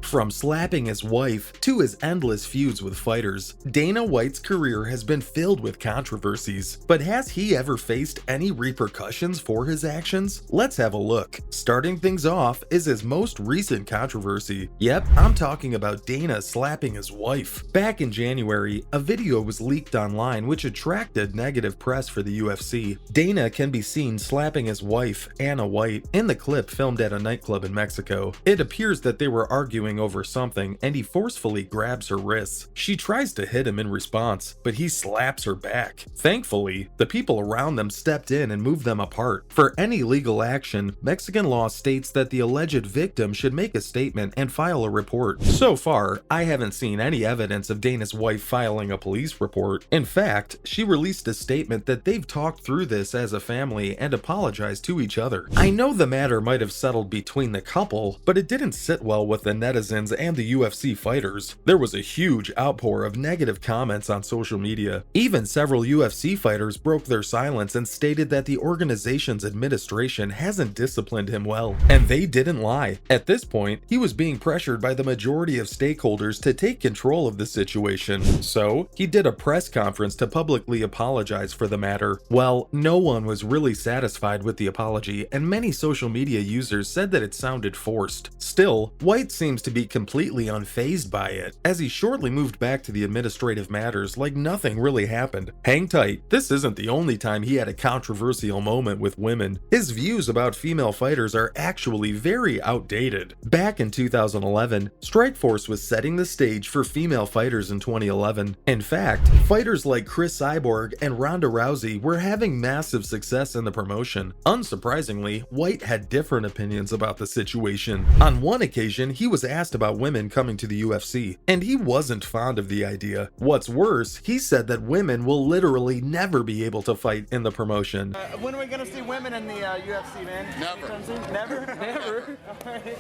From slapping his wife to his endless feuds with fighters, Dana White's career has been filled with controversies. But has he ever faced any repercussions for his actions? Let's have a look. Starting things off is his most recent controversy. Yep, I'm talking about Dana slapping his wife. Back in January, a video was leaked online which attracted negative press for the UFC. Dana can be seen slapping his wife, Anna White, in the clip filmed at a nightclub in Mexico. It appears that they were arguing over something and he forcefully grabs her wrists. She tries to hit him in response, but he slaps her back. Thankfully, the people around them stepped in and moved them apart. For any legal action, Mexican law states that the alleged victim should make a statement and file a report. So far, I haven't seen any evidence of Dana's wife filing a police report. In fact, she released a statement that they've talked through this as a family and apologized to each other. I know the matter might have settled between the couple, but it didn't sit well with the netizens and the UFC fighters. There was a huge outpour of negative comments on social media. Even several UFC fighters broke their silence and stated that the organization's administration hasn't disciplined him well. And they didn't lie. At this point, he was being pressured by the majority of stakeholders to take control of the situation. So, he did a press conference to publicly apologize for the matter. Well, no one was really satisfied with the apology, and many social media users said that it sounded forced. Still, White seems to be completely unfazed by it, as he shortly moved back to the administrative matters like nothing really happened. Hang tight, this isn't the only time he had a controversial moment with women. His views about female fighters are actually very outdated. Back in 2011, Strikeforce was setting the stage for female fighters in 2011. In fact, fighters like Cris Cyborg and Ronda Rousey were having massive success in the promotion. Unsurprisingly, White had different opinions about the situation. On one occasion, he was asked about women coming to the UFC, and he wasn't fond of the idea. What's worse, he said that women will literally never be able to fight in the promotion. When are we going to see women in the UFC, man? Never. Never? Never?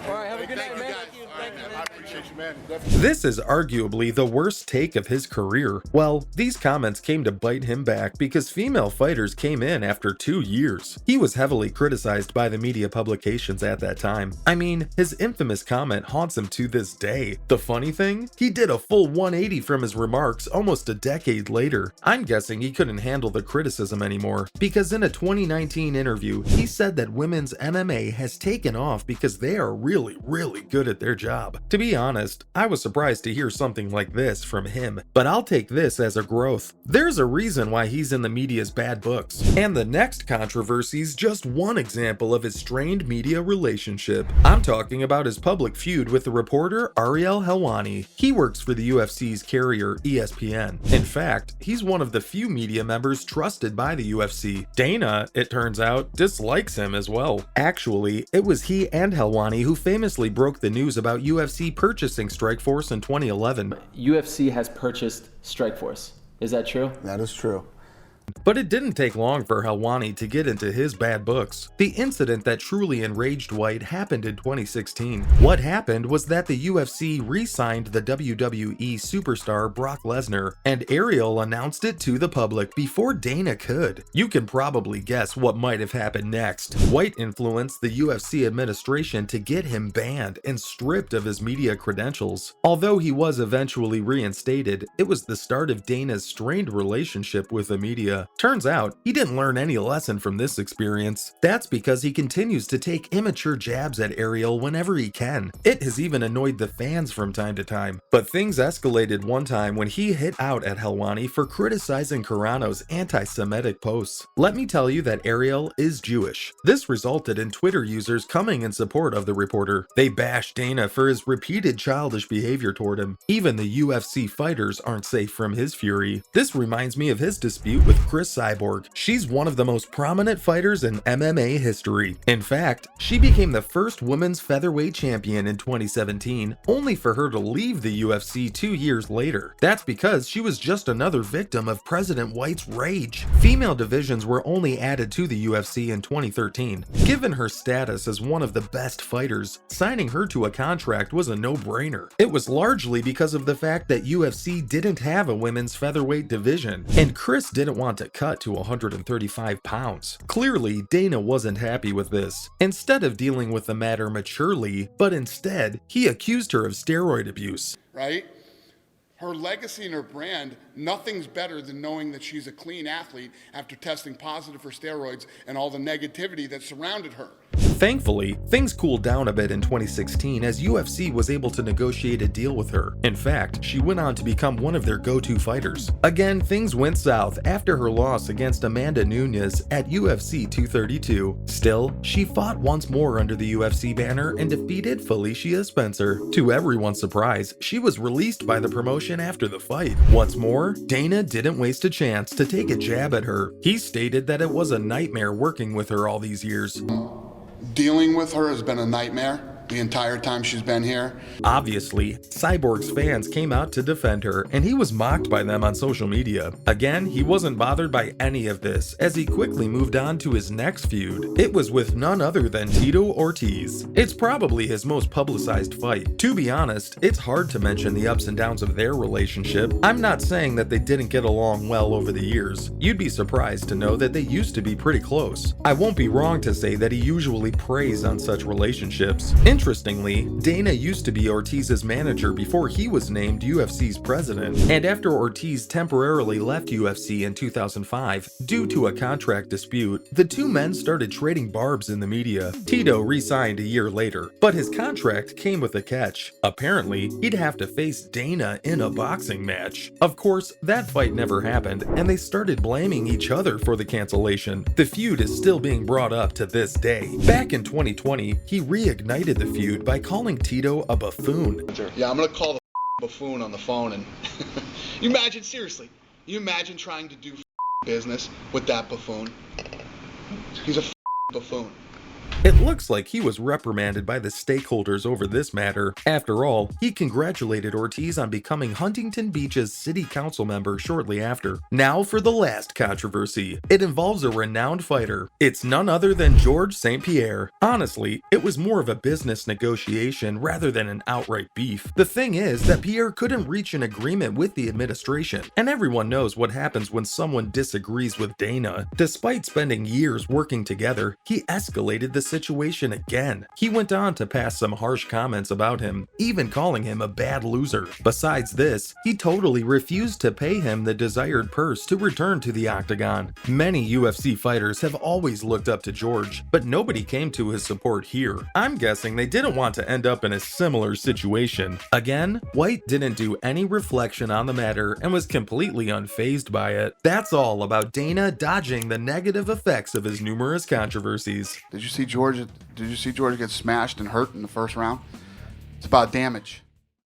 All right, have a good night, man. Thank you, man. I appreciate you, man. This is arguably the worst take of his career. Well, these comments came to bite him back because female fighters came in after 2 years. He was heavily criticized by the media publications at that time. I mean, his infamous comment haunts him to this day. The funny thing? He did a full 180 from his remarks almost a decade later. I'm guessing he couldn't handle the criticism anymore, because in a 2019 interview, he said that women's MMA has taken off because they are really good at their job. To be honest, I was surprised to hear something like this from him, but I'll take this as a growth. There's a reason why he's in the media's bad books. And the next controversy's just one example of his strained media relationship. I'm talking about his public feud with the reporter Ariel Helwani. He works for the UFC's carrier ESPN. In fact, he's one of the few media members trusted by the UFC. Dana, it turns out, dislikes him as well. Actually, it was he and Helwani who famously broke the news about UFC purchasing Strikeforce in 2011. UFC has purchased Strikeforce. Is that true? That is true. But it didn't take long for Helwani to get into his bad books. The incident that truly enraged White happened in 2016. What happened was that the UFC re-signed the WWE superstar Brock Lesnar, and Ariel announced it to the public before Dana could. You can probably guess what might have happened next. White influenced the UFC administration to get him banned and stripped of his media credentials. Although he was eventually reinstated, it was the start of Dana's strained relationship with the media. Turns out, he didn't learn any lesson from this experience. That's because he continues to take immature jabs at Ariel whenever he can. It has even annoyed the fans from time to time. But things escalated one time when he hit out at Helwani for criticizing Carrano's anti-Semitic posts. Let me tell you that Ariel is Jewish. This resulted in Twitter users coming in support of the reporter. They bashed Dana for his repeated childish behavior toward him. Even the UFC fighters aren't safe from his fury. This reminds me of his dispute with Cris Cyborg. She's one of the most prominent fighters in MMA history. In fact, she became the first women's featherweight champion in 2017, only for her to leave the UFC 2 years later. That's because she was just another victim of President White's rage. Female divisions were only added to the UFC in 2013. Given her status as one of the best fighters, signing her to a contract was a no-brainer. It was largely because of the fact that UFC didn't have a women's featherweight division, and Cris didn't want to cut to 135 pounds. Clearly, Dana wasn't happy with this. Instead of dealing with the matter maturely, but instead, he accused her of steroid abuse. Right? Her legacy and her brand, nothing's better than knowing that she's a clean athlete after testing positive for steroids and all the negativity that surrounded her. Thankfully, things cooled down a bit in 2016 as UFC was able to negotiate a deal with her. In fact, she went on to become one of their go-to fighters. Again, things went south after her loss against Amanda Nunes at UFC 232. Still, she fought once more under the UFC banner and defeated Felicia Spencer. To everyone's surprise, she was released by the promotion after the fight. What's more, Dana didn't waste a chance to take a jab at her. He stated that it was a nightmare working with her all these years. Dealing with her has been a nightmare the entire time she's been here. Obviously, Cyborg's fans came out to defend her, and he was mocked by them on social media. Again, he wasn't bothered by any of this, as he quickly moved on to his next feud. It was with none other than Tito Ortiz. It's probably his most publicized fight. To be honest, it's hard to mention the ups and downs of their relationship. I'm not saying that they didn't get along well over the years. You'd be surprised to know that they used to be pretty close. I won't be wrong to say that he usually preys on such relationships. Interestingly, Dana used to be Ortiz's manager before he was named UFC's president, and after Ortiz temporarily left UFC in 2005 due to a contract dispute, the two men started trading barbs in the media. Tito re-signed a year later, but his contract came with a catch. Apparently, he'd have to face Dana in a boxing match. Of course, that fight never happened, and they started blaming each other for the cancellation. The feud is still being brought up to this day. Back in 2020, he reignited the feud by calling Tito a buffoon. Yeah, I'm gonna call the buffoon on the phone and you imagine trying to do business with that buffoon. He's a buffoon. It looks like he was reprimanded by the stakeholders over this matter. After all, he congratulated Ortiz on becoming Huntington Beach's city council member shortly after. Now for the last controversy. It involves a renowned fighter. It's none other than Georges St-Pierre. Honestly, it was more of a business negotiation rather than an outright beef. The thing is that Pierre couldn't reach an agreement with the administration, and everyone knows what happens when someone disagrees with Dana. Despite spending years working together, he escalated the situation again. He went on to pass some harsh comments about him, even calling him a bad loser. Besides this, he totally refused to pay him the desired purse to return to the octagon. Many UFC fighters have always looked up to George, but nobody came to his support here. I'm guessing they didn't want to end up in a similar situation. Again, White didn't do any reflection on the matter and was completely unfazed by it. That's all about Dana dodging the negative effects of his numerous controversies. Did you see George get smashed and hurt in the first round? It's about damage.